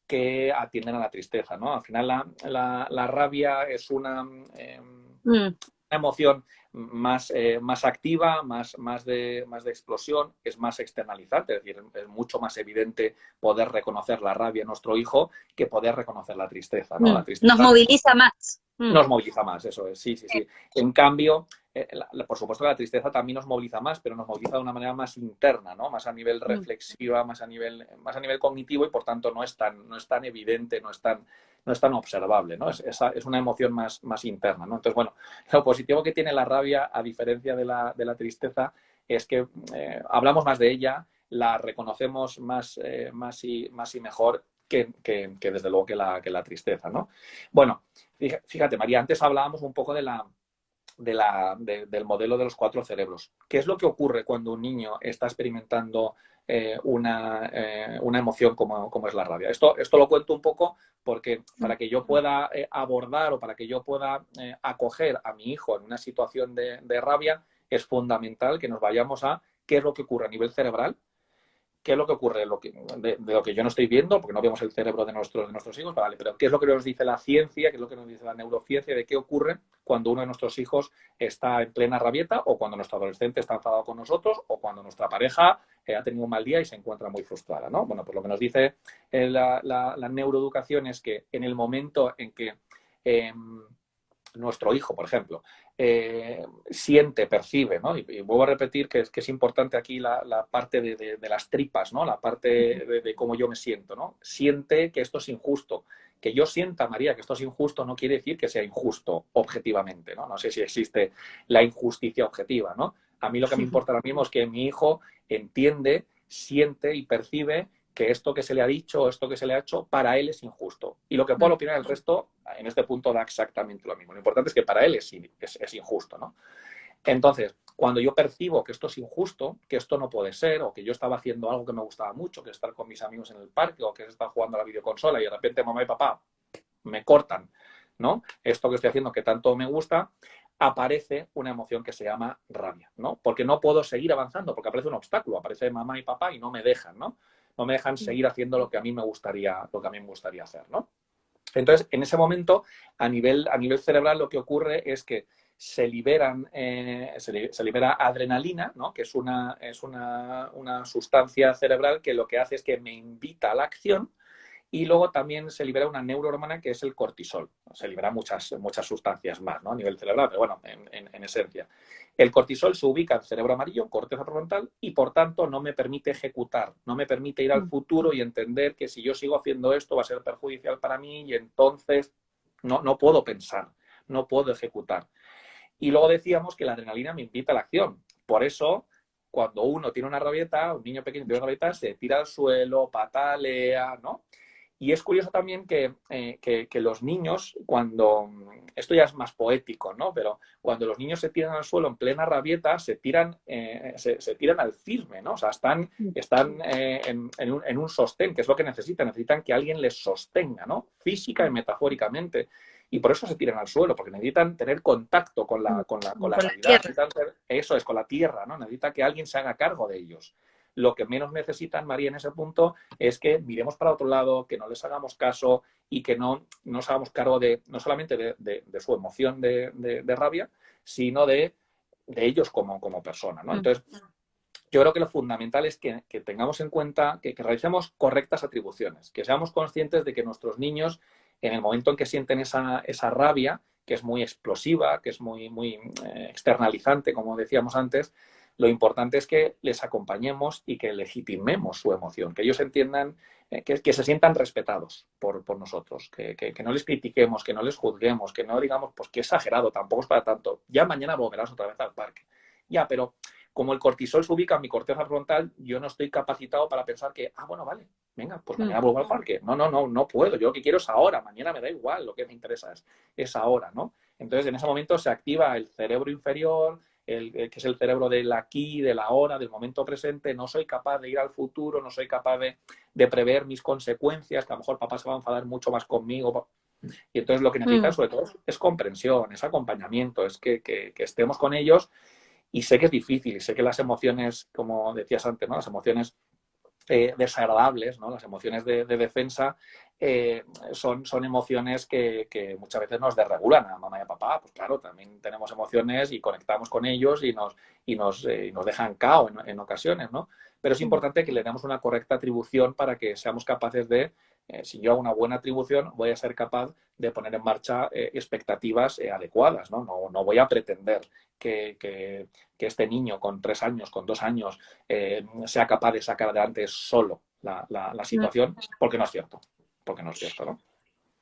que atienden a la tristeza, ¿no? Al final la rabia es una emoción más activa, más de explosión, es más externalizante, es decir, es mucho más evidente poder reconocer la rabia en nuestro hijo que poder reconocer la tristeza, ¿no? La tristeza nos moviliza más. Nos moviliza más, eso es, sí. En cambio, por supuesto que la tristeza también nos moviliza más, pero nos moviliza de una manera más interna, ¿no? Más a nivel reflexiva, más a nivel cognitivo y por tanto no es tan evidente, no es tan observable, ¿no? Es una emoción más interna, ¿no? Entonces, bueno, lo positivo que tiene la rabia, a diferencia de la tristeza, es que hablamos más de ella, la reconocemos más y mejor que desde luego que la tristeza, ¿no? Bueno, fíjate, María, antes hablábamos un poco del modelo de los 4 cerebros. ¿Qué es lo que ocurre cuando un niño está experimentando una emoción como es la rabia? Esto lo cuento un poco porque para que yo pueda abordar o para que yo pueda acoger a mi hijo en una situación de rabia, es fundamental que nos vayamos a qué es lo que ocurre a nivel cerebral, qué es lo que ocurre de lo que yo no estoy viendo, porque no vemos el cerebro de nuestros hijos, vale, pero qué es lo que nos dice la ciencia, qué es lo que nos dice la neurociencia de qué ocurre cuando uno de nuestros hijos está en plena rabieta, o cuando nuestro adolescente está enfadado con nosotros, o cuando nuestra pareja ha tenido un mal día y se encuentra muy frustrada, ¿no? Bueno, pues lo que nos dice la neuroeducación es que en el momento en que nuestro hijo, por ejemplo, siente, percibe, ¿no? Y vuelvo a repetir que es importante aquí la parte de las tripas, ¿no? La parte de cómo yo me siento, ¿no? Siente que esto es injusto. Que yo sienta, María, que esto es injusto no quiere decir que sea injusto objetivamente, ¿no? No sé si existe la injusticia objetiva, ¿no? A mí lo que me importa ahora mismo es que mi hijo entiende, siente y percibe que esto que se le ha dicho, esto que se le ha hecho, para él es injusto. Y lo que pueda opinar el resto, en este punto da exactamente lo mismo. Lo importante es que para él es injusto, ¿no? Entonces, cuando yo percibo que esto es injusto, que esto no puede ser, o que yo estaba haciendo algo que me gustaba mucho, que es estar con mis amigos en el parque, o que es estar jugando a la videoconsola y de repente mamá y papá me cortan, ¿no? Esto que estoy haciendo que tanto me gusta, aparece una emoción que se llama rabia, ¿no? Porque no puedo seguir avanzando, porque aparece un obstáculo, aparece mamá y papá y no me dejan, ¿no? No me dejan seguir haciendo lo que a mí me gustaría hacer, ¿no? Entonces, en ese momento, a nivel cerebral, lo que ocurre es que se libera adrenalina, ¿no? Que es una sustancia cerebral que lo que hace es que me invita a la acción. Y luego también se libera una neurohormona que es el cortisol. Se liberan muchas sustancias más, ¿no? A nivel cerebral, pero bueno, en esencia. El cortisol se ubica en cerebro amarillo, corteza prefrontal, y por tanto no me permite ejecutar, no me permite ir al futuro y entender que si yo sigo haciendo esto va a ser perjudicial para mí y entonces no puedo pensar, no puedo ejecutar. Y luego decíamos que la adrenalina me invita a la acción. Por eso, cuando uno tiene una rabieta, un niño pequeño tiene una rabieta, se tira al suelo, patalea, ¿no? Y es curioso también que los niños, cuando, esto ya es más poético, ¿no? Pero cuando los niños se tiran al suelo en plena rabieta, se tiran al firme, ¿no? O sea, están en un sostén, que es lo que necesitan que alguien les sostenga, ¿no? Física y metafóricamente. Y por eso se tiran al suelo, porque necesitan tener contacto con la realidad. Eso es, con la tierra, ¿no? Necesita que alguien se haga cargo de ellos. Lo que menos necesitan, María, en ese punto es que miremos para otro lado, que no les hagamos caso y que no nos hagamos cargo no solamente de su emoción de rabia, sino de ellos como persona, ¿no? Entonces, yo creo que lo fundamental es que tengamos en cuenta que realicemos correctas atribuciones, que seamos conscientes de que nuestros niños, en el momento en que sienten esa rabia, que es muy explosiva, que es muy externalizante, como decíamos antes, lo importante es que les acompañemos y que legitimemos su emoción, que ellos entiendan, que se sientan respetados por nosotros, que no les critiquemos, que no les juzguemos, que no digamos, pues qué exagerado, tampoco es para tanto, ya mañana volverás otra vez al parque. Ya, pero como el cortisol se ubica en mi corteza frontal, yo no estoy capacitado para pensar que, bueno, vale, venga, pues mañana vuelvo al parque. No puedo, yo lo que quiero es ahora, mañana me da igual, lo que me interesa es ahora, ¿no? Entonces, en ese momento se activa el cerebro inferior, que es el cerebro del aquí, de la hora, del momento presente. No soy capaz de ir al futuro, no soy capaz de prever mis consecuencias, que a lo mejor papá se va a enfadar mucho más conmigo. Y entonces lo que necesitan sobre todo es comprensión, es acompañamiento, es que estemos con ellos. Y sé que es difícil, y sé que las emociones, como decías antes, ¿no? Las emociones desagradables, ¿no? Las emociones de defensa son emociones que muchas veces nos desregulan a mamá y a papá. Pues claro, también tenemos emociones y conectamos con ellos y nos dejan cao en ocasiones, ¿no? Pero es importante que le demos una correcta atribución para que seamos capaces de, si yo hago una buena atribución, voy a ser capaz de poner en marcha expectativas adecuadas, ¿no? No voy a pretender que este niño con 3 años, con 2 años, sea capaz de sacar adelante solo la situación, porque no es cierto, ¿no?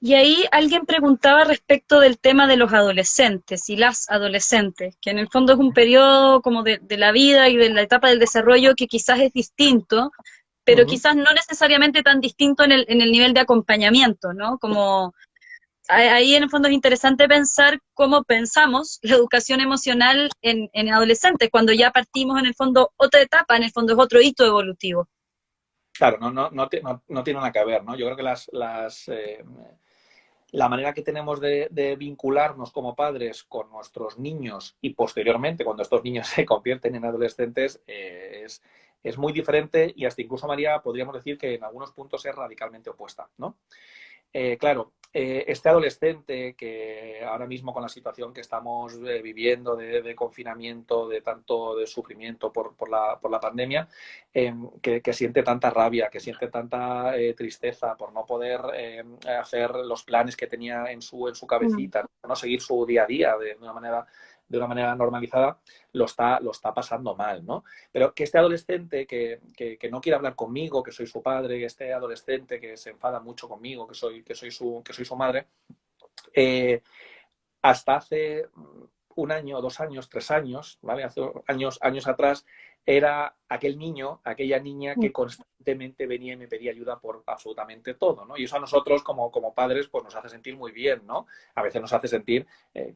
Y ahí alguien preguntaba respecto del tema de los adolescentes y las adolescentes, que en el fondo es un periodo como de la vida y de la etapa del desarrollo que quizás es distinto, pero quizás no necesariamente tan distinto en el nivel de acompañamiento, ¿no? Como ahí en el fondo es interesante pensar cómo pensamos la educación emocional en adolescentes, cuando ya partimos en el fondo otra etapa, en el fondo es otro hito evolutivo. Claro, no tiene nada que ver, ¿no? Yo creo que las la manera que tenemos de vincularnos como padres con nuestros niños y posteriormente cuando estos niños se convierten en adolescentes es muy diferente y hasta incluso, María, podríamos decir que en algunos puntos es radicalmente opuesta, ¿no? Claro, este adolescente que ahora mismo con la situación que estamos viviendo de confinamiento, de tanto de sufrimiento por la pandemia, que siente tanta rabia, que siente tanta tristeza por no poder hacer los planes que tenía en su cabecita, no seguir su día a día de una manera normalizada, lo está pasando mal, ¿no? Pero que este adolescente que no quiere hablar conmigo, que soy su padre, que este adolescente que se enfada mucho conmigo, que soy su madre, hasta hace 1 año, 2 años, 3 años, ¿vale? Hace años atrás, era aquel niño, aquella niña que constantemente venía y me pedía ayuda por absolutamente todo, ¿no? Y eso a nosotros como padres pues nos hace sentir muy bien, ¿no? A veces nos hace sentir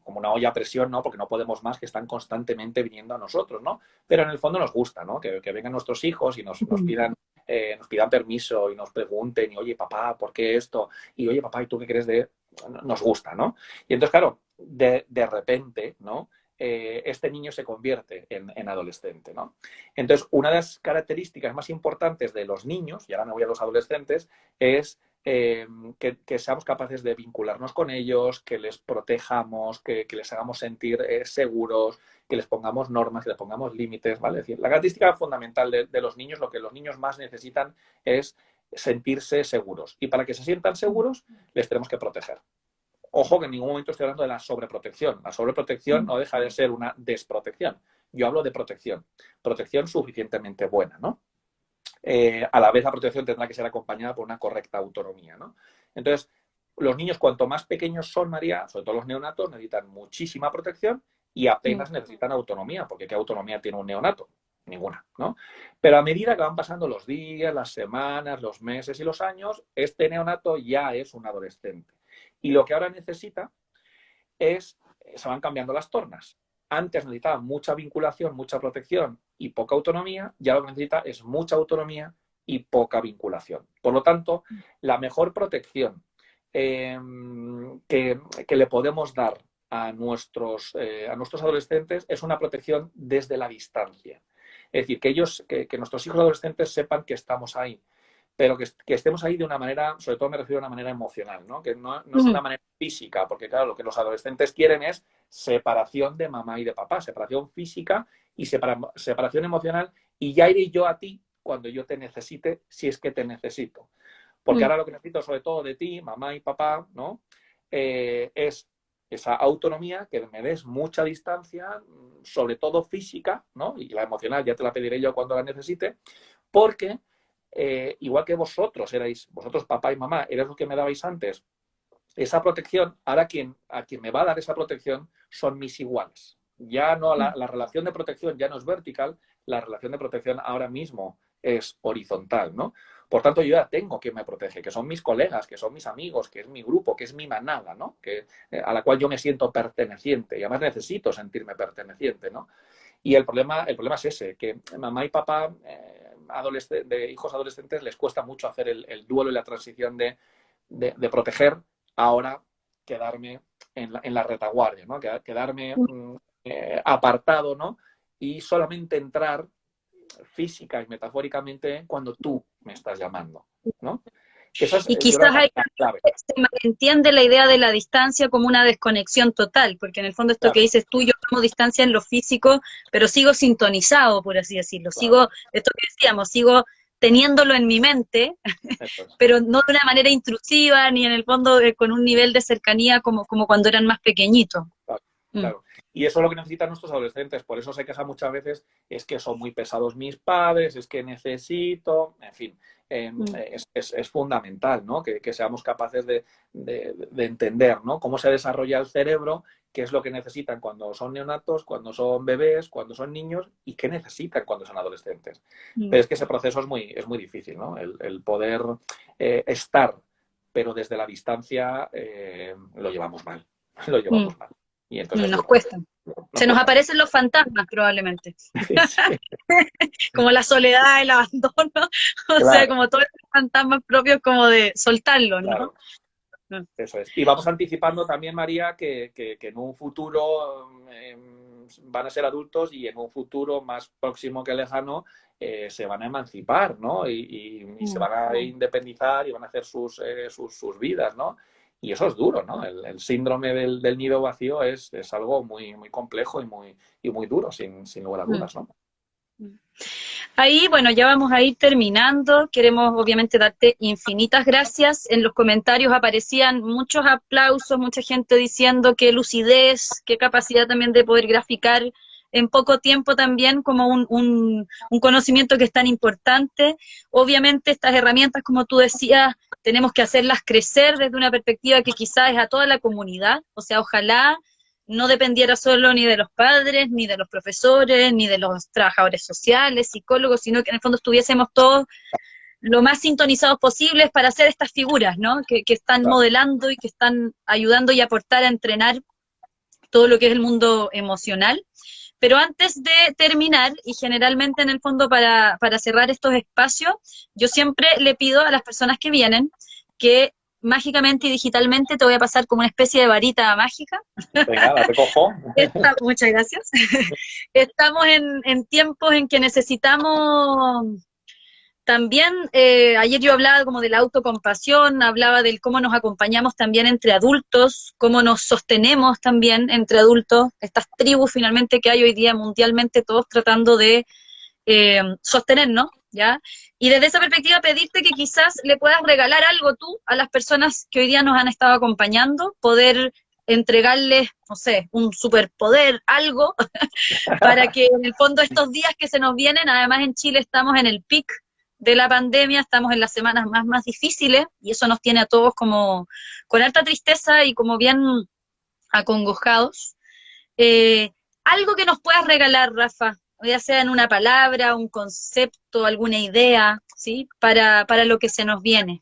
como una olla a presión, ¿no? Porque no podemos más, que están constantemente viniendo a nosotros, ¿no? Pero en el fondo nos gusta, ¿no? Que vengan nuestros hijos y nos pidan permiso y nos pregunten, y oye, papá, ¿por qué esto? Y oye, papá, ¿y tú qué crees de...? Nos gusta, ¿no? Y entonces, claro, de repente, ¿no? Este niño se convierte en adolescente, ¿no? Entonces, una de las características más importantes de los niños, y ahora me voy a los adolescentes, es que seamos capaces de vincularnos con ellos, que les protejamos, que les hagamos sentir seguros, que les pongamos normas, que les pongamos límites, ¿vale? Es decir, la característica fundamental de los niños, lo que los niños más necesitan es sentirse seguros. Y para que se sientan seguros, les tenemos que proteger. Ojo que en ningún momento estoy hablando de la sobreprotección. La sobreprotección no deja de ser una desprotección. Yo hablo de protección. Protección suficientemente buena, ¿no? A la vez la protección tendrá que ser acompañada por una correcta autonomía, ¿no? Entonces, los niños cuanto más pequeños son, María, sobre todo los neonatos, necesitan muchísima protección y apenas necesitan autonomía, porque ¿qué autonomía tiene un neonato? Ninguna, ¿no? Pero a medida que van pasando los días, las semanas, los meses y los años, este neonato ya es un adolescente. Y lo que ahora necesita se van cambiando las tornas. Antes necesitaba mucha vinculación, mucha protección y poca autonomía, ya lo que necesita es mucha autonomía y poca vinculación. Por lo tanto, la mejor protección que le podemos dar a nuestros adolescentes es una protección desde la distancia. Es decir, que nuestros hijos adolescentes sepan que estamos ahí, pero que estemos ahí de una manera, sobre todo me refiero a una manera emocional, ¿no? Que no es una manera física, porque claro, lo que los adolescentes quieren es separación de mamá y de papá, separación física y separación emocional, y ya iré yo a ti cuando yo te necesite, si es que te necesito. Porque ahora lo que necesito sobre todo de ti, mamá y papá, ¿no? Es esa autonomía, que me des mucha distancia, sobre todo física, ¿no? Y la emocional ya te la pediré yo cuando la necesite, porque igual que vosotros papá y mamá, erais los que me dabais antes esa protección, ahora a quien me va a dar esa protección son mis iguales. Ya no, la relación de protección ya no es vertical, la relación de protección ahora mismo es horizontal, ¿no? Por tanto, yo ya tengo quien me protege, que son mis colegas, que son mis amigos, que es mi grupo, que es mi manada, ¿no? A la cual yo me siento perteneciente y además necesito sentirme perteneciente, ¿no? Y el problema es ese, que mamá y papá de hijos adolescentes les cuesta mucho hacer el duelo y la transición de proteger, ahora quedarme en la retaguardia, ¿no? Quedarme apartado, ¿no? Y solamente entrar física y metafóricamente cuando tú me estás llamando, ¿no? Y quizás ahí se malentiende la idea de la distancia como una desconexión total, porque en el fondo esto que dices tú, yo tomo distancia en lo físico, pero sigo sintonizado, por así decirlo. Sigo, esto que decíamos, sigo teniéndolo en mi mente, pero no de una manera intrusiva, ni en el fondo con un nivel de cercanía como cuando eran más pequeñitos. Claro. Y eso es lo que necesitan nuestros adolescentes. Por eso se queja muchas veces, es que son muy pesados mis padres, es que necesito, en fin, es fundamental, ¿no? Que seamos capaces de entender, ¿no? Cómo se desarrolla el cerebro, qué es lo que necesitan cuando son neonatos, cuando son bebés, cuando son niños y qué necesitan cuando son adolescentes. Pero es que ese proceso es muy difícil, ¿no? El poder estar, pero desde la distancia lo llevamos mal. Lo llevamos mal. Y entonces, nos cuesta. Se nos aparecen los fantasmas, probablemente. Sí. Como la soledad, el abandono, o sea, como todos los fantasmas propios como de soltarlo, ¿no? Eso es. Y vamos anticipando también, María, que en un futuro van a ser adultos y en un futuro más próximo que lejano se van a emancipar, ¿no? Y se van a independizar y van a hacer sus vidas, ¿no? Y eso es duro, ¿no? El síndrome del nido vacío es algo muy, muy complejo y muy duro, sin lugar a dudas, ¿no? Ahí, bueno, ya vamos a ir terminando. Queremos obviamente darte infinitas gracias. En los comentarios aparecían muchos aplausos, mucha gente diciendo qué lucidez, qué capacidad también de poder graficar en poco tiempo también como un conocimiento que es tan importante. Obviamente estas herramientas, como tú decías, tenemos que hacerlas crecer desde una perspectiva que quizás es a toda la comunidad. O sea, ojalá no dependiera solo ni de los padres, ni de los profesores, ni de los trabajadores sociales, psicólogos, sino que en el fondo estuviésemos todos lo más sintonizados posibles para hacer estas figuras, ¿no? Que están modelando y que están ayudando y aportar a entrenar todo lo que es el mundo emocional. Pero antes de terminar, y generalmente en el fondo para cerrar estos espacios, yo siempre le pido a las personas que vienen que mágicamente y digitalmente te voy a pasar como una especie de varita mágica. Venga, la recojo. Muchas gracias. Estamos en tiempos en que necesitamos también, ayer yo hablaba como de la autocompasión, hablaba del cómo nos acompañamos también entre adultos, cómo nos sostenemos también entre adultos, estas tribus finalmente que hay hoy día mundialmente, todos tratando de sostenernos, ¿ya? Y desde esa perspectiva pedirte que quizás le puedas regalar algo tú a las personas que hoy día nos han estado acompañando, poder entregarles, no sé, un superpoder, algo, para que en el fondo estos días que se nos vienen, además en Chile estamos en el pic de la pandemia, estamos en las semanas más difíciles, y eso nos tiene a todos como con alta tristeza y como bien acongojados. Algo que nos puedas regalar, Rafa, ya sea en una palabra, un concepto, alguna idea, ¿sí? Para lo que se nos viene.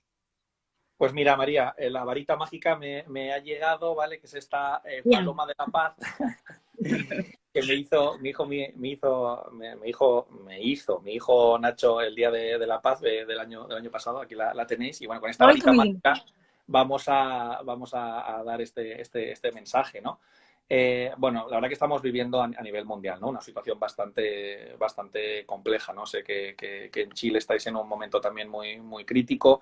Pues mira, María, la varita mágica me ha llegado, ¿vale? Que es esta paloma de la paz que mi hijo Nacho el día de la paz del año pasado. Aquí la tenéis. Y bueno, con esta varita mágica vamos a dar este mensaje, ¿no? Bueno, la verdad que estamos viviendo a nivel mundial, ¿no? Una situación bastante compleja, ¿no? Sé que en Chile estáis en un momento también muy, muy crítico.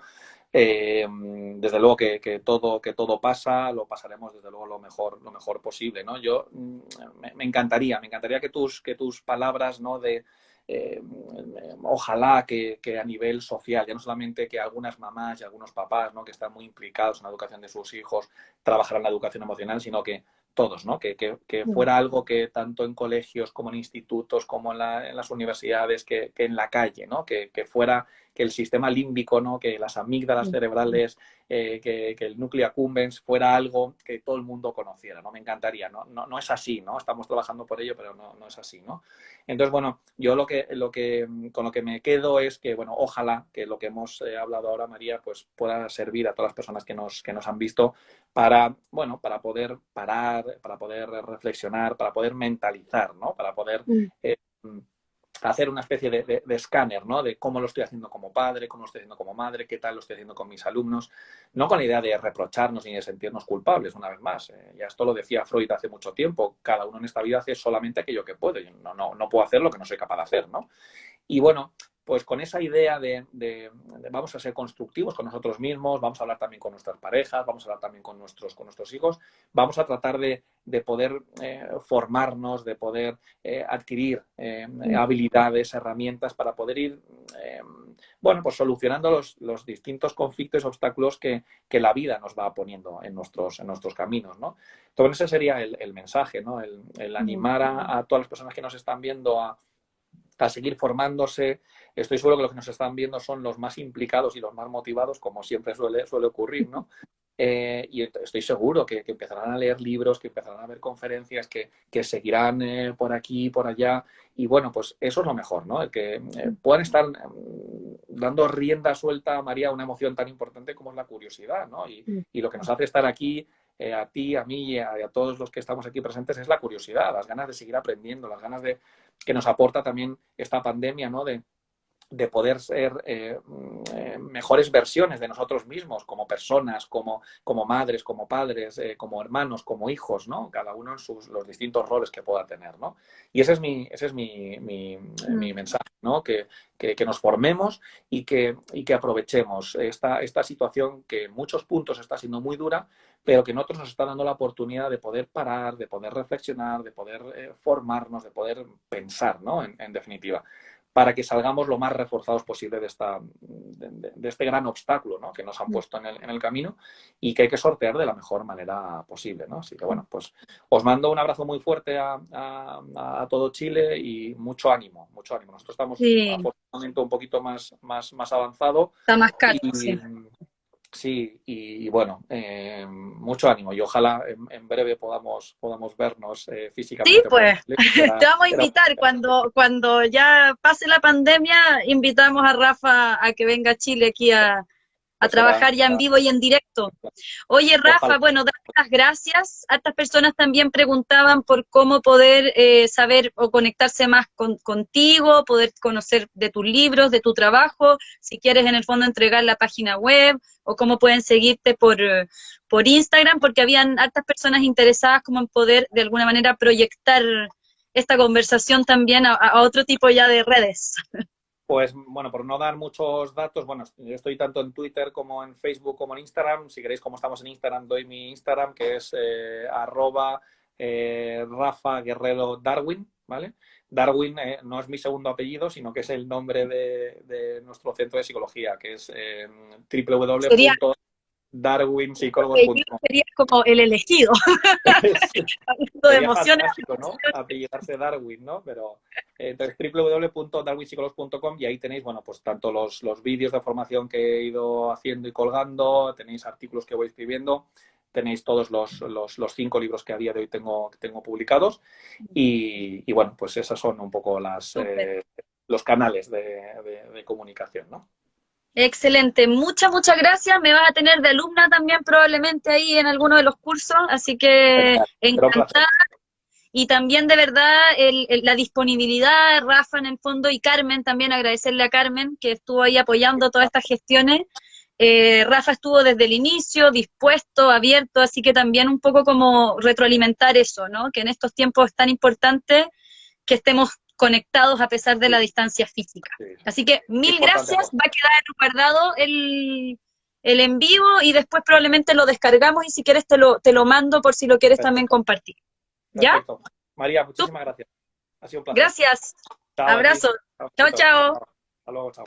Desde luego que todo pasa, lo pasaremos desde luego lo mejor posible, ¿no? Yo me encantaría que tus palabras, ¿no? Ojalá que a nivel social, ya no solamente que algunas mamás y algunos papás, ¿no? Que están muy implicados en la educación de sus hijos trabajaran la educación emocional, sino que todos, ¿no? Que fuera algo que tanto en colegios como en institutos, como en las universidades, que en la calle, ¿no? Que fuera que el sistema límbico, ¿no? Que las amígdalas cerebrales, que el núcleo accumbens fuera algo que todo el mundo conociera, ¿no? Me encantaría, ¿no? No es así, ¿no? Estamos trabajando por ello, pero no es así, ¿no? Entonces, bueno, yo con lo que me quedo es que, bueno, ojalá que lo que hemos hablado ahora, María, pues pueda servir a todas las personas que nos han visto para poder parar, para poder reflexionar, para poder mentalizar, ¿no? Para poder hacer una especie de escáner, ¿no? De cómo lo estoy haciendo como padre, cómo lo estoy haciendo como madre, qué tal lo estoy haciendo con mis alumnos, no con la idea de reprocharnos ni de sentirnos culpables, una vez más. Ya esto lo decía Freud hace mucho tiempo, cada uno en esta vida hace solamente aquello que puede, yo no puedo hacer lo que no soy capaz de hacer, ¿no? Y bueno, pues con esa idea de vamos a ser constructivos con nosotros mismos, vamos a hablar también con nuestras parejas, vamos a hablar también con nuestros hijos, vamos a tratar de poder formarnos, de poder adquirir habilidades, herramientas para poder ir, pues solucionando los distintos conflictos y obstáculos que la vida nos va poniendo en nuestros caminos, ¿no? Entonces ese sería el mensaje, ¿no? El animar a todas las personas que nos están viendo a seguir formándose. Estoy seguro que los que nos están viendo son los más implicados y los más motivados, como siempre suele ocurrir, ¿no? Y estoy seguro que empezarán a leer libros, que empezarán a ver conferencias, que seguirán por aquí y por allá. Y bueno, pues eso es lo mejor, ¿no? El que puedan estar dando rienda suelta, María, a una emoción tan importante como es la curiosidad, ¿no? Y lo que nos hace estar aquí, a ti, a mí y a todos los que estamos aquí presentes, es la curiosidad, las ganas de seguir aprendiendo, las ganas de que nos aporta también esta pandemia, ¿no? De de poder ser mejores versiones de nosotros mismos, como personas, como madres, como padres, como hermanos, como hijos, ¿no? Cada uno en los distintos roles que pueda tener, ¿no? Y ese es mi mensaje, ¿no? Que nos formemos y que aprovechemos esta situación que en muchos puntos está siendo muy dura, pero que en otros nos está dando la oportunidad de poder parar, de poder reflexionar, de poder formarnos, de poder pensar, ¿no? En definitiva, para que salgamos lo más reforzados posible de este gran obstáculo, ¿no? Que nos han puesto en el camino y que hay que sortear de la mejor manera posible, ¿no? Así que, bueno, pues os mando un abrazo muy fuerte a todo Chile y mucho ánimo, mucho ánimo. Nosotros estamos Sí, afortunadamente un poquito más avanzado está más caro, y sí. sí, y bueno, mucho ánimo y ojalá en breve podamos vernos Sí, físicamente por pues, Chile. te vamos a invitar cuando ya pase la pandemia, invitamos a Rafa a que venga a Chile aquí a pues será, trabajar ya en vivo y en directo. Oye, ojalá. Rafa, bueno, dar las gracias. Estas personas también preguntaban por cómo poder saber o conectarse más contigo, poder conocer de tus libros, de tu trabajo, si quieres en el fondo entregar la página web o cómo pueden seguirte por Instagram, porque habían hartas personas interesadas como en poder de alguna manera proyectar esta conversación también a otro tipo ya de redes. Pues bueno, por no dar muchos datos, bueno, yo estoy tanto en Twitter como en Facebook como en Instagram. Si queréis, como estamos en Instagram, doy mi Instagram, que es @Rafa Guerrero Darwin, ¿vale? Darwin no es mi segundo apellido, sino que es el nombre de nuestro centro de psicología, que es Sería, www.darwinpsicólogos.com. sería como el elegido, hablando de Sería emociones. fantástico, ¿no? Apellidarse Darwin, ¿no? Pero entonces www.darwinpsicólogos.com y ahí tenéis, bueno, pues tanto los vídeos de formación que he ido haciendo y colgando, tenéis artículos que voy escribiendo, tenéis todos los 5 libros que a día de hoy tengo publicados y bueno, pues esas son un poco los canales de comunicación, ¿no? Excelente, muchas gracias. Me vas a tener de alumna también probablemente ahí en alguno de los cursos, así que Genial. Será un placer. encantada. Y también de verdad la disponibilidad, Rafa en el fondo y Carmen, también agradecerle a Carmen que estuvo ahí apoyando todas estas gestiones. Rafa estuvo desde el inicio, dispuesto, abierto, así que también un poco como retroalimentar eso, ¿no? Que en estos tiempos es tan importante que estemos conectados a pesar de la distancia física. Sí, sí. Así que mil Importante. gracias, va a quedar guardado el en vivo y después probablemente lo descargamos y si quieres te lo mando por si lo quieres también Perfecto. compartir. ¿Ya? Perfecto. María, muchísimas gracias. Ha sido un placer. Gracias. Chao a ti. Abrazo. Chao, Chao, chao, chao. chao. Hasta luego, chao.